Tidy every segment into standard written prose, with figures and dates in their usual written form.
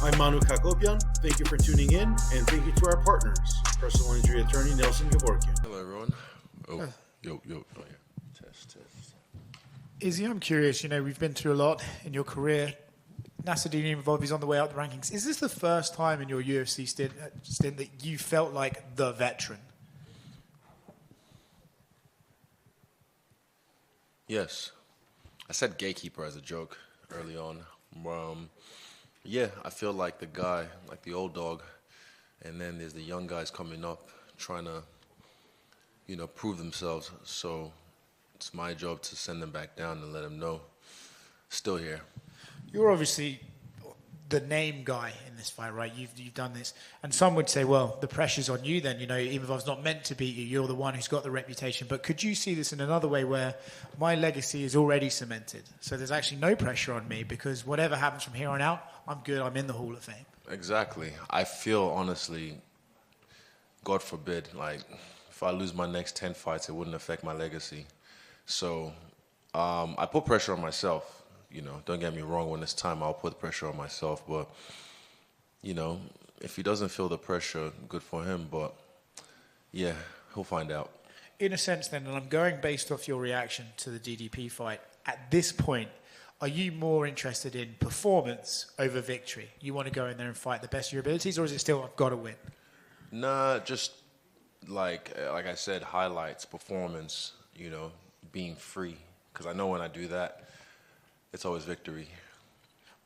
I'm Manouk Akopyan. Thank you for tuning in, and thank you to our partners, personal injury attorney Nelson Gevorkyan. Hello, everyone. Yo. Oh, yeah. Test. Izzy, I'm curious. We've been through a lot in your career. Nasruddin involved, he's on the way up the rankings. Is this the first time in your UFC stint that you felt like the veteran? Yes. I said gatekeeper as a joke early on. Yeah, I feel like the guy, like the old dog, and then there's the young guys coming up trying to, prove themselves. So it's my job to send them back down and let them know, still here. You're obviously the name guy in this fight, right? You've done this. And some would say, well, the pressure's on you then, even if I was not meant to beat you, you're the one who's got the reputation. But could you see this in another way where my legacy is already cemented? So there's actually no pressure on me because whatever happens from here on out, I'm good, I'm in the Hall of Fame. Exactly. I feel, honestly, God forbid, if I lose my next 10 fights, it wouldn't affect my legacy. So I put pressure on myself. Don't get me wrong, when it's time, I'll put pressure on myself. But, if he doesn't feel the pressure, good for him. But, yeah, he'll find out. In a sense, then, and I'm going based off your reaction to the DDP fight, at this point, are you more interested in performance over victory? You want to go in there and fight the best of your abilities, or is it still, I've got to win? Nah, just like I said, highlights, performance, being free. Because I know when I do that, it's always victory.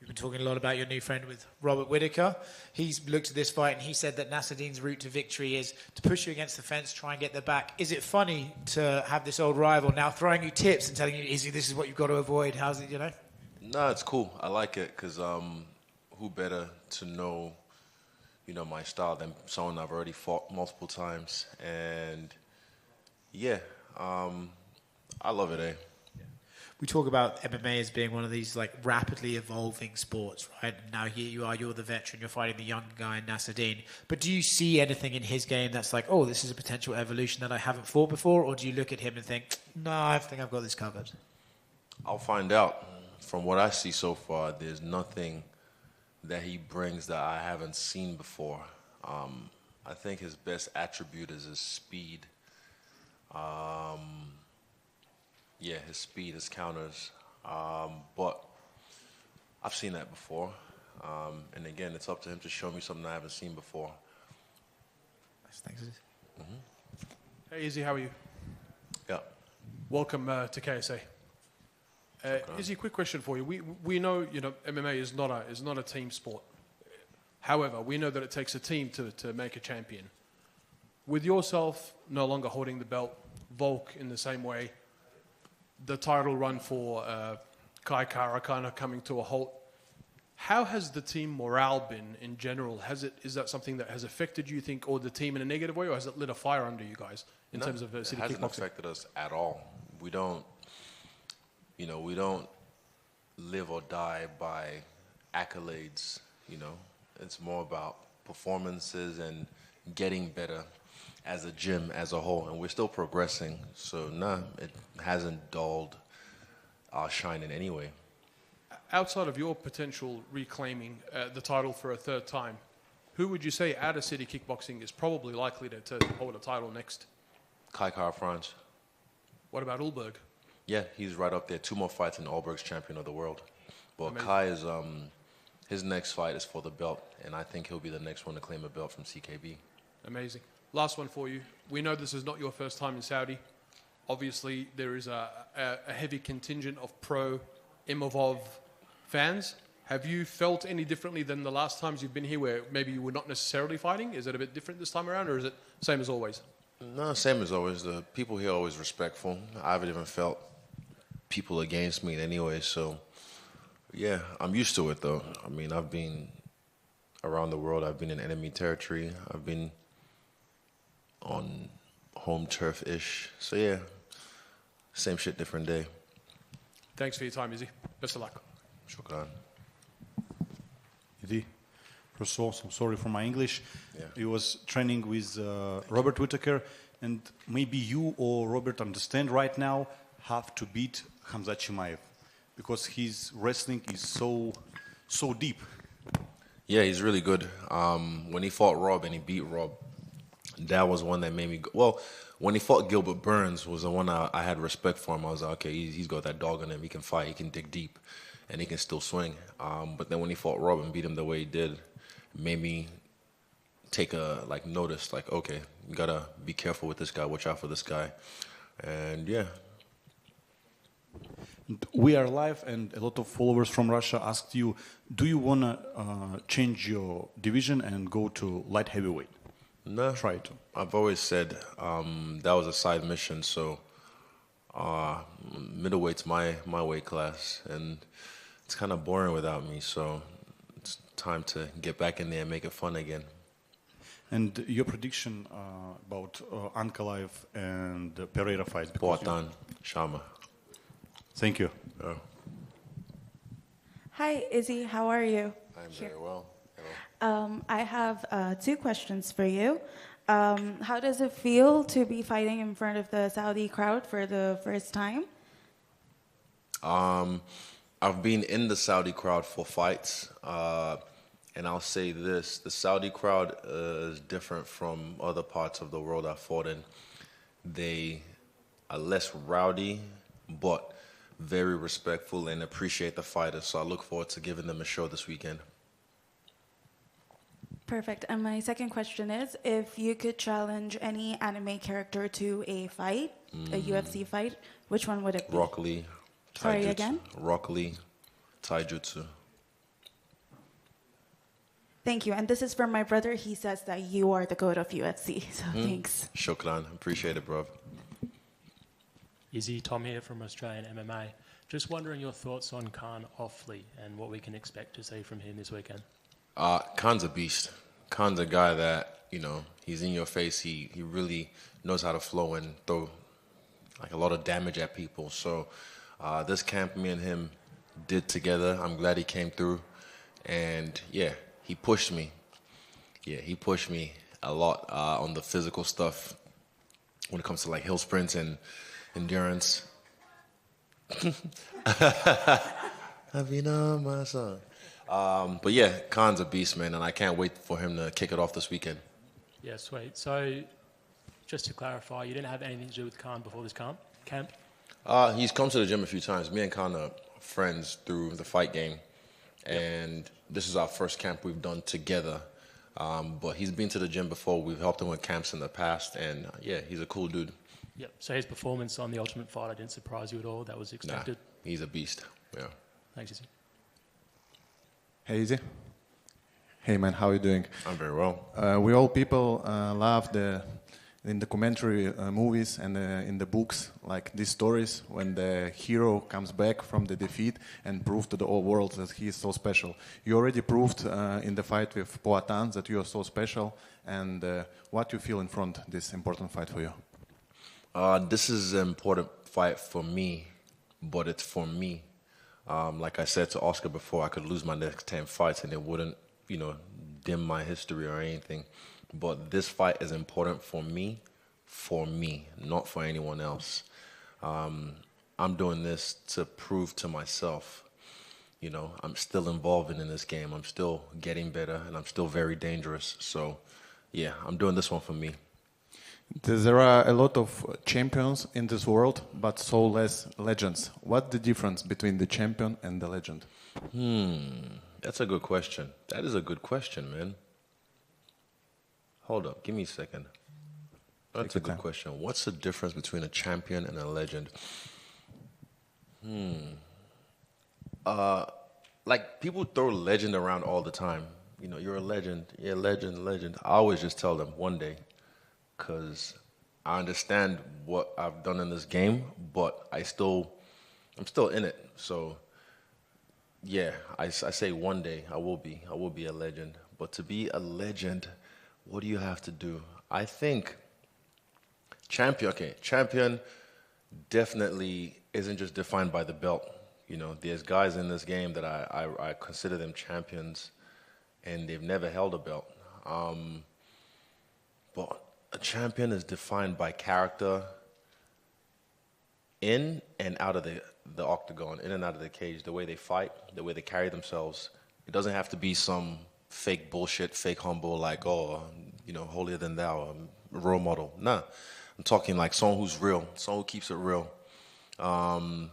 We've been talking a lot about your new friend with Robert Whittaker. He's looked at this fight and he said that Nasruddin's route to victory is to push you against the fence, try and get the back. Is it funny to have this old rival now throwing you tips and telling you, Izzy, this is what you've got to avoid? How's it, No, it's cool. I like it because who better to know, my style than someone I've already fought multiple times. And, yeah, I love it, eh? We talk about MMA as being one of these rapidly evolving sports, right? And now here you are, you're the veteran, you're fighting the young guy, Nasruddin. But do you see anything in his game that's like, oh, this is a potential evolution that I haven't fought before? Or do you look at him and think, no, I think I've got this covered? I'll find out. From what I see so far, there's nothing that he brings that I haven't seen before. I think his best attribute is his speed. Yeah, his speed, his counters. But I've seen that before. And again, it's up to him to show me something I haven't seen before. Thanks. Hey, Izzy, how are you? Yeah. Welcome to KSA. Izzy, quick question for you. We know, MMA is not a team sport. However, we know that it takes a team to make a champion. With yourself no longer holding the belt, Volk in the same way, the title run for Kai Kara kind of coming to a halt. How has the team morale been in general? Is that something that has affected you think, or the team in a negative way, or has it lit a fire under you guys in terms of city kickboxing? It hasn't affected us at all. We don't live or die by accolades. It's more about performances and getting better as a gym as a whole, and we're still progressing. So, it hasn't dulled our shine in any way. Outside of your potential reclaiming the title for a third time, who would you say out of city kickboxing is probably likely to hold a title next? Kai Kara France. What about Ulberg? Yeah, he's right up there. 2 more fights and Ulberg's champion of the world. But Amazing. Kai is, his next fight is for the belt, and I think he'll be the next one to claim a belt from CKB. Amazing. Last one for you. We know this is not your first time in Saudi. Obviously, there is a heavy contingent of pro-Imavov fans. Have you felt any differently than the last times you've been here where maybe you were not necessarily fighting? Is it a bit different this time around, or is it same as always? No, same as always. The people here are always respectful. I haven't even felt people against me in any way. So, yeah, I'm used to it, though. I mean, I've been around the world. I've been in enemy territory. I've been on home turf-ish. So, yeah, same shit, different day. Thanks for your time, Izzy. Best of luck. Shukran. Izzy, first of all, I'm sorry for my English. Yeah. He was training with Robert Whittaker, and maybe you or Robert understand right now have to beat Khamzat Chimaev because his wrestling is so deep. Yeah, he's really good. When he fought Rob and he beat Rob, that was one that made me go. Well, when he fought Gilbert Burns was the one I had respect for him. I was like, okay, he's got that dog in him. He can fight. He can dig deep, and he can still swing. But then when he fought Rob and beat him the way he did, it made me take a notice. Like, okay, you gotta be careful with this guy. Watch out for this guy. And yeah. We are live, and a lot of followers from Russia asked you, do you want to change your division and go to light heavyweight? No. Try to. I've always said that was a side mission, so middleweight's my weight class, and it's kind of boring without me, so it's time to get back in there and make it fun again. And your prediction about Ankalaev and Pereira fight? Poatan, Shama. Thank you. Hi, Izzy. How are you? I'm very well. Hello. I have 2 questions for you. How does it feel to be fighting in front of the Saudi crowd for the first time? I've been in the Saudi crowd for fights, and I'll say this: the Saudi crowd is different from other parts of the world I've fought in. They are less rowdy, but very respectful and appreciate the fighters. So I look forward to giving them a show this weekend. Perfect. And my second question is, if you could challenge any anime character to a fight, a UFC fight, which one would it be? Rock Lee. Sorry, Taijutsu. again? Rock Lee. Taijutsu. Thank you. And this is from my brother. He says that you are the goat of UFC. So thanks. Shukran. Appreciate it, bro. Izzy, Tom here from Australian MMA. Just wondering your thoughts on Khan Offley and what we can expect to see from him this weekend. Khan's a beast. Khan's a guy that, he's in your face. He really knows how to flow and throw a lot of damage at people. So this camp me and him did together. I'm glad he came through. And yeah, he pushed me. Yeah, he pushed me a lot on the physical stuff when it comes to hill sprints and endurance. My son. But yeah, Khan's a beast, man, and I can't wait for him to kick it off this weekend. Yeah, sweet. So just to clarify, you didn't have anything to do with Khan before this camp? He's come to the gym a few times. Me and Khan are friends through the fight game, and this is our first camp we've done together. But he's been to the gym before. We've helped him with camps in the past, and yeah, he's a cool dude. Yep. So his performance on the Ultimate Fighter didn't surprise you at all? That was expected? Nah, he's a beast. Yeah. Thanks, Izzy. Hey, Izzy. Hey, man, how are you doing? I'm very well. We all people love in the commentary movies and in the books, these stories when the hero comes back from the defeat and proves to the whole world that he is so special. You already proved in the fight with Poatan that you are so special, and what you feel in front of this important fight for you? This is an important fight for me, but it's for me. Like I said to Oscar before, I could lose my next 10 fights and it wouldn't, dim my history or anything. But this fight is important for me, not for anyone else. I'm doing this to prove to myself, I'm still involved in this game. I'm still getting better and I'm still very dangerous. So, yeah, I'm doing this one for me. There are a lot of champions in this world, but so less legends. What's the difference between the champion and the legend? That's a good question. That is a good question, man. Hold up. Give me a second. That's a good question. What's the difference between a champion and a legend? People throw legend around all the time. You're a legend. Yeah, legend. I always just tell them one day. Because I understand what I've done in this game, but I'm still in it. So, yeah, I say one day I will be a legend. But to be a legend, what do you have to do? I think champion definitely isn't just defined by the belt. There's guys in this game that I consider them champions, and they've never held a belt. But a champion is defined by character in and out of the octagon, in and out of the cage, the way they fight, the way they carry themselves. It doesn't have to be some fake bullshit, fake humble, like, oh, holier than thou, role model. Nah, I'm talking like someone who's real, someone who keeps it real. A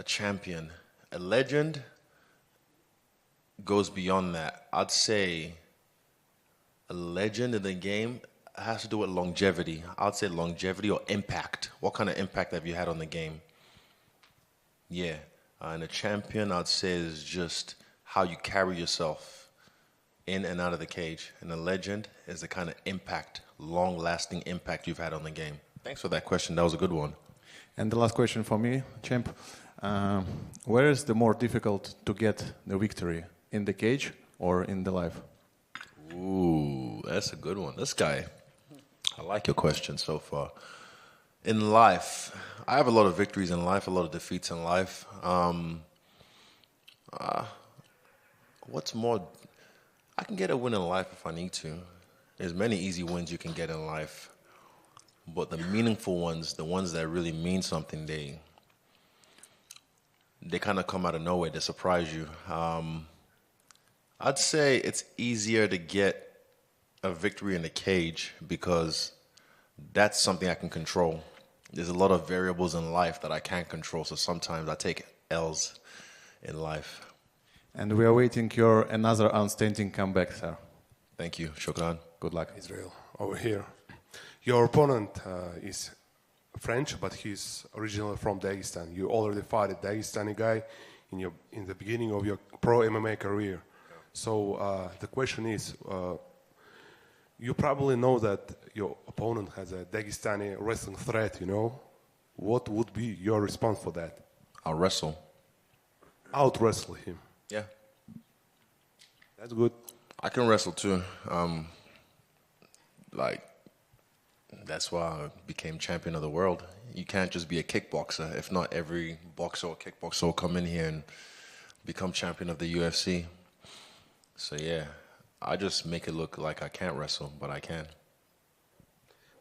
champion, a legend goes beyond that. I'd say a legend in the game has to do with longevity. I'd say longevity or impact. What kind of impact have you had on the game? Yeah. And a champion, I'd say, is just how you carry yourself in and out of the cage. And a legend is the kind of impact, long-lasting impact you've had on the game. Thanks for that question. That was a good one. And the last question for me, champ. Where is the more difficult to get the victory? In the cage or in the life? Ooh, that's a good one. This guy, I like your question so far. In life, I have a lot of victories in life, a lot of defeats in life. What's more, I can get a win in life if I need to. There's many easy wins you can get in life. But the meaningful ones, the ones that really mean something, they kind of come out of nowhere. They surprise you. I'd say it's easier to get a victory in the cage because that's something I can control. There's a lot of variables in life that I can't control, so sometimes I take L's in life. And we are waiting your another outstanding comeback, sir. Thank you. Shukran. Good luck. Israel, over here. Your opponent is French, but he's originally from Dagestan. You already fought a Dagestani guy in the beginning of your pro MMA career. So the question is, you probably know that your opponent has a Dagestani wrestling threat, What would be your response for that? I'll wrestle. Out-wrestle him. Yeah. That's good. I can wrestle too. That's why I became champion of the world. You can't just be a kickboxer. If not, every boxer or kickboxer will come in here and become champion of the UFC. So yeah, I just make it look like I can't wrestle, but I can.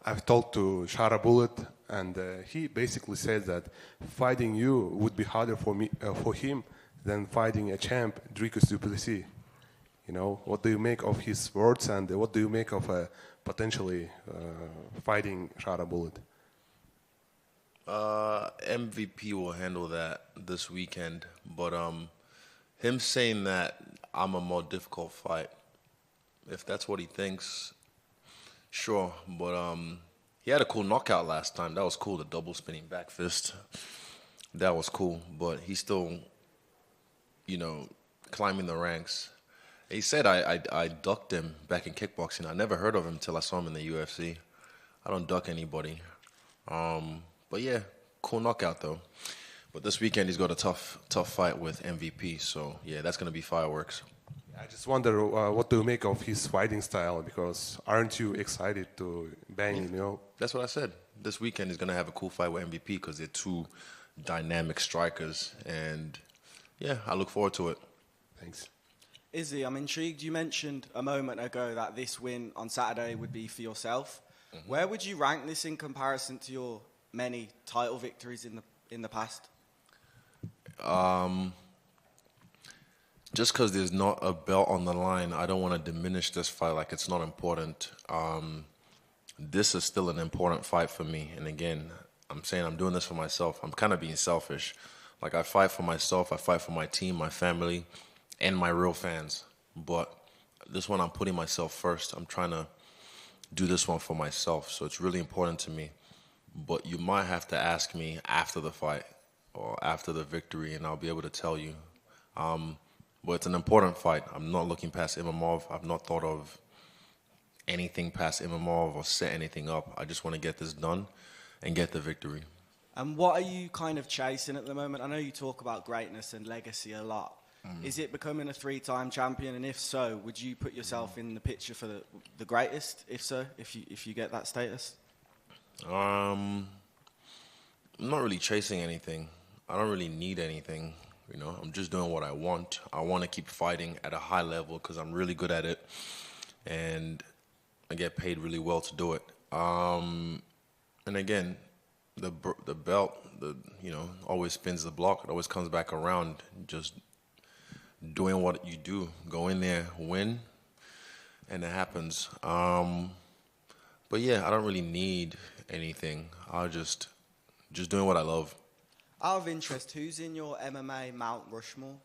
I've talked to Shara Bullet, and he basically said that fighting you would be harder for him than fighting a champ, Dricus du Plessis. What do you make of his words, and what do you make of potentially fighting Shara Bullet? MVP will handle that this weekend, but him saying that I'm a more difficult fight, if that's what he thinks, sure. But he had a cool knockout last time. That was cool, the double spinning back fist. That was cool, but he's still, climbing the ranks. He said I ducked him back in kickboxing. I never heard of him until I saw him in the UFC. I don't duck anybody. But yeah, cool knockout though. But this weekend he's got a tough fight with MVP. So yeah, that's gonna be fireworks. I just wonder what do you make of his fighting style? Because aren't you excited to bang? That's what I said. This weekend he's gonna have a cool fight with MVP because they're two dynamic strikers, and yeah, I look forward to it. Thanks. Izzy, I'm intrigued. You mentioned a moment ago that this win on Saturday would be for yourself. Mm-hmm. Where would you rank this in comparison to your many title victories in the past? Just because there's not a belt on the line, I don't want to diminish this fight like it's not important. This is still an important fight for me. And again, I'm saying I'm doing this for myself. I'm kind of being selfish. Like I fight for myself, I fight for my team, my family, and my real fans. But this one I'm putting myself first. I'm trying to do this one for myself. So it's really important to me. But you might have to ask me after the fight or after the victory, and I'll be able to tell you. But it's an important fight. I'm not looking past Imamov. I've not thought of anything past Imamov or set anything up. I just want to get this done and get the victory. And what are you kind of chasing at the moment? I know you talk about greatness and legacy a lot. Is it becoming a 3-time champion? And if so, would you put yourself in the picture for the greatest? If so, if you get that status? I'm not really chasing anything. I don't really need anything. I'm just doing what I want. I want to keep fighting at a high level because I'm really good at it, and I get paid really well to do it. And again, the belt, always spins the block. It always comes back around. Just doing what you do. Go in there, win, and it happens. But yeah, I don't really need anything. I'll just doing what I love. Out of interest, who's in your MMA Mount Rushmore?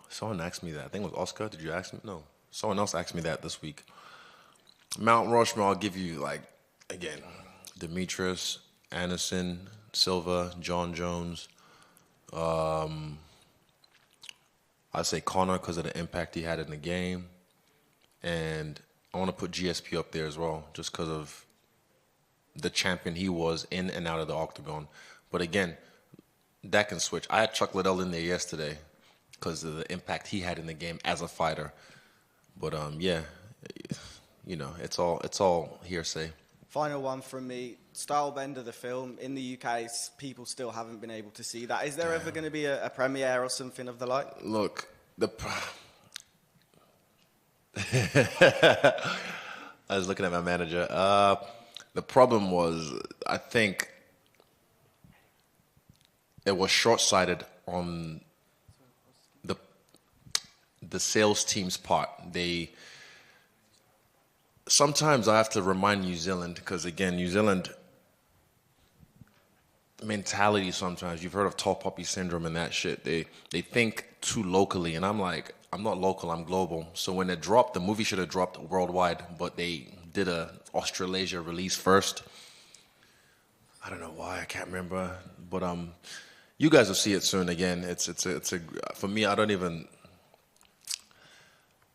Someone asked me that. I think it was Oscar. Did you ask me? No. Someone else asked me that this week. Mount Rushmore, I'll give you, like, again, Demetrius, Anderson, Silva, John Jones. I'd say Conor because of the impact he had in the game. And I want to put GSP up there as well, just because of the champion he was in and out of the octagon. But again, that can switch. I had Chuck Liddell in there yesterday because of the impact he had in the game as a fighter. But yeah, you know, it's all hearsay. Final one from me. Stylebender, the film, in the UK, people still haven't been able to see that. Is there ever going to be a premiere or something of the like? Look, I was looking at my manager. The problem was, I think it was short-sighted on the sales team's part. Sometimes I have to remind New Zealand, because again, New Zealand mentality sometimes, you've heard of tall poppy syndrome and that shit. They think too locally, and I'm like, I'm not local, I'm global. So when it dropped, the movie should have dropped worldwide, but they did a Australasia release first. I don't know why, I can't remember, but you guys will see it soon. Again, it's a for me, I don't even.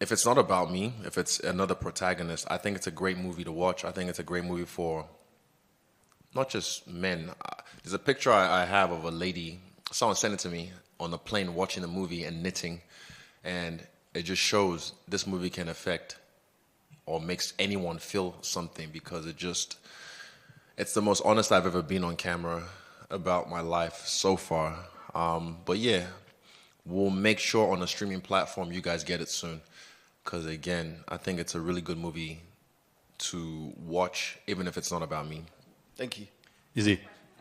If it's not about me, if it's another protagonist, I think it's a great movie to watch. I think it's a great movie for not just men. There's a picture I have of a lady, someone sent it to me, on the plane watching the movie and knitting. And it just shows this movie can affect or makes anyone feel something, because it's the most honest I've ever been on camera about my life so far. But yeah, we'll make sure on the streaming platform you guys get it soon. Because again, I think it's a really good movie to watch, even if it's not about me. Thank you. Easy.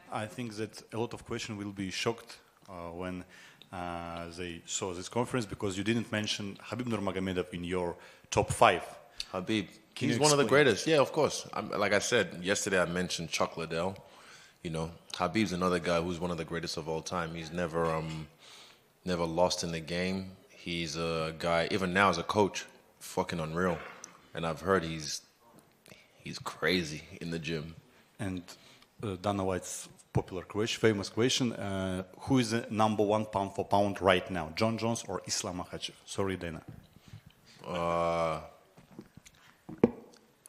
I think that a lot of questions will be shocked when they saw this conference, because you didn't mention Khabib Nurmagomedov in your top 5. Habib, he's one of the greatest. Yeah, of course. Like I said, yesterday I mentioned Chuck Liddell. You know, Habib's another guy who's one of the greatest of all time. He's never lost in the game. He's a guy, even now as a coach, fucking unreal. And I've heard he's crazy in the gym. And Dana White's popular question, famous question, who is the number 1 pound for pound right now, John Jones or Islam Makhachev? Sorry, Dana.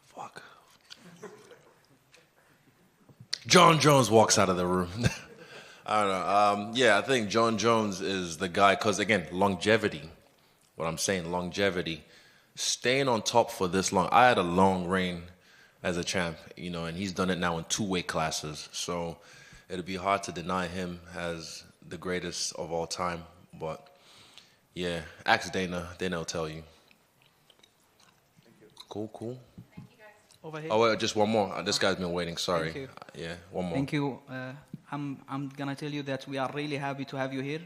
Fuck. John Jones walks out of the room. I don't know. Yeah, I think John Jones is the guy, because again, longevity. What I'm saying, longevity. Staying on top for this long. I had a long reign as a champ, you know, and he's done it now in 2 weight classes. So it'd be hard to deny him as the greatest of all time. But yeah, ask Dana. Dana will tell you. Cool. Thank you guys. Over here. Oh, wait, just one more. This guy's been waiting. Sorry. Thank you. Yeah, one more. Thank you. I'm gonna tell you that we are really happy to have you here.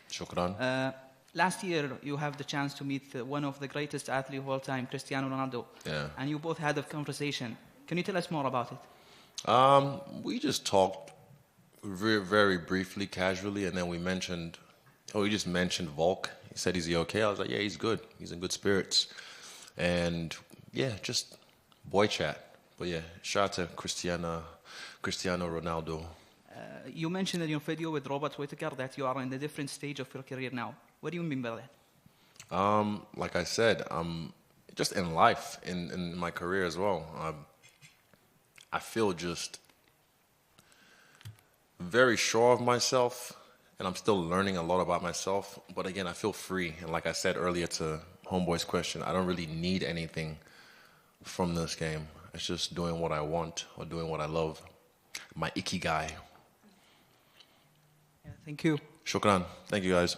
Shukran. Last year, you have the chance to meet one of the greatest athletes of all time, Cristiano Ronaldo. Yeah. And you both had a conversation. Can you tell us more about it? We just talked very, very briefly, casually, and then we just mentioned Volk. He said, is he okay? I was like, yeah, he's good. He's in good spirits. And yeah, just boy chat. But yeah, shout out to Cristiano Ronaldo. You mentioned in your video with Robert Whittaker that you are in a different stage of your career now. What do you mean by that? Like I said, just in life, in my career as well. I feel just very sure of myself, and I'm still learning a lot about myself. But again, I feel free. And like I said earlier to Homeboy's question, I don't really need anything from this game. It's just doing what I want or doing what I love. My ikigai. Yeah, thank you. Shukran. Thank you, guys.